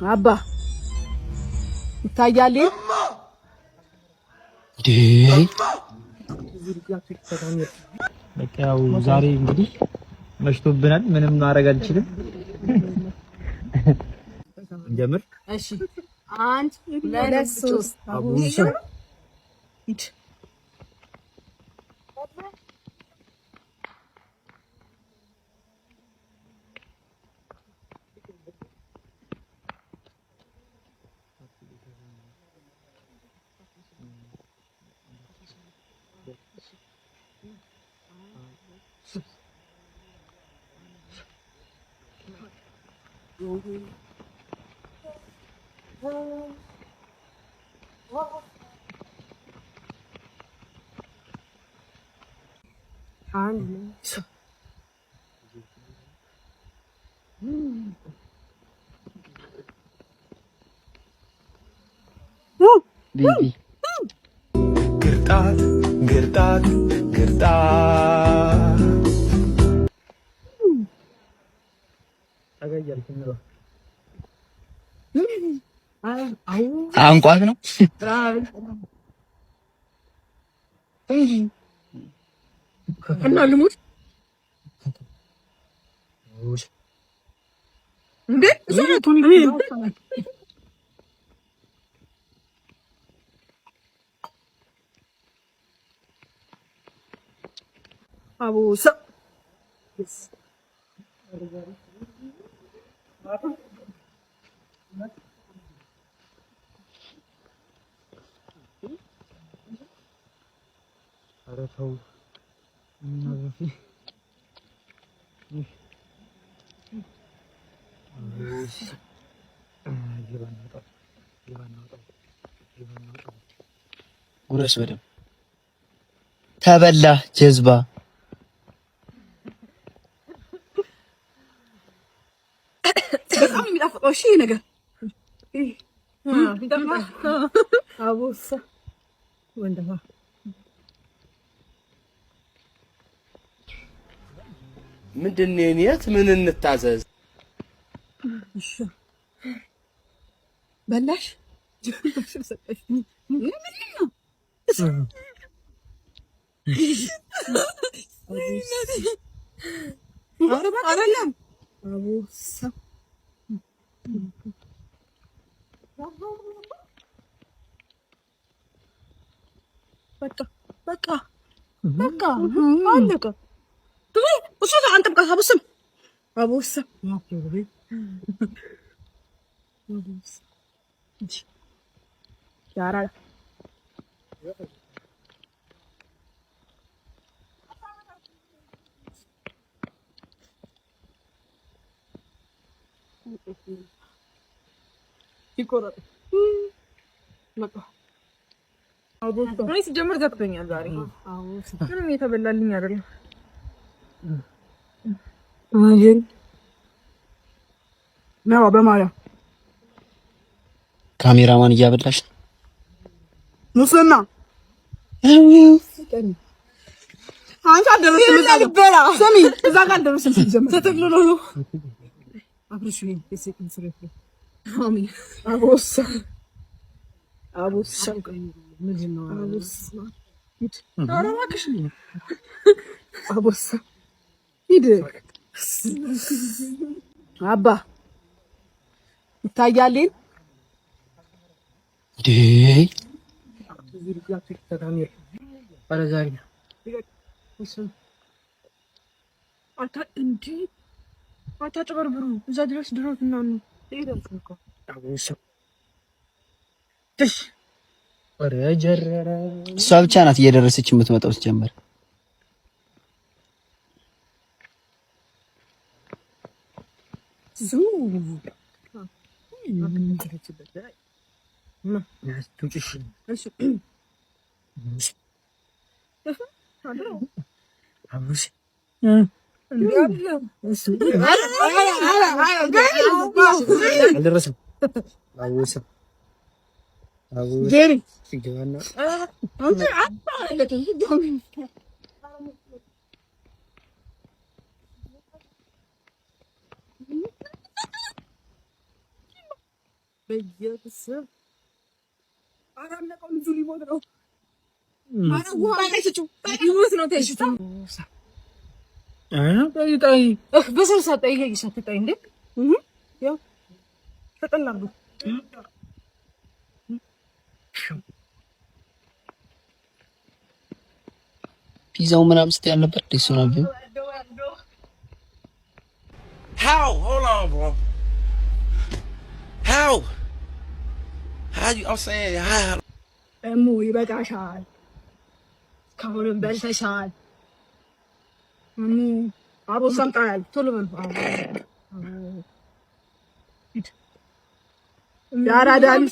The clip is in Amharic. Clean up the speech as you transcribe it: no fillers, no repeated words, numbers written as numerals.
አባ ይታያል በቃ ያው ዛሬ እንግዲህ መሽቶብናል። ምንም ማድረግ አልችልም። ጀምር። እሺ 1 2 3 አቡሽ ቤቢ ግርጣት ግርጣት ግርጣት አንቋት ነው እና ልሙት እንዴ ዘቱን አቡሳ አረፈው ጉረስ በደም ተበላ ጀዝባ በጣም የሚጣፍጠው እሺ ነገር አቡሳ ወንደማ ምንድነው የት ምን እንታዘዝ? እሺ በላሽ አቡሳ በቃ አለቀ። እሱ አንተ በቃ አቡሳ ያራ ይቆረጥ በቃ አቡሳ እኔ ሲጀምር ዘግቶኛል ዛሬ። ምንም የተበላልኝ አይደለም። አየን ነው በማርያም ካሜራማን እያበላሽ ሙስና አንተ አደረስም ስሚ እዛ ጋር አደረስም ሲጀምር ተተክሎ ነው አብርሽ ነው የሴክን ፍሬፍ አሚን አቡሳ ምንድን ነው አቡሳ ሂድ አባ ይታያል አታጭበርብሩ። እዛ ድረስ ድሮት እና ነው እሷ ብቻ ናት እየደረሰች የምትመጣው ሲጀመር። በየስብ አራነቀው ልጁ ሊሞት ነው። ማረው ባይጭጩ ሊሞት ነው። ተይሽታ ጣይ በሰልሳ ጣይ ይሻት ጣይ እንዴ ያው ተጠላሉ ፒዛው ምናምን ስትይ ነበር ደስ ነው ቢው How? Hold on, bro. How you I'm saying how እሙ ይበቃሻል። ካሁንም በልተሻል። እሙ አቦ ሰምጣል ቶሎ በል ያራዳል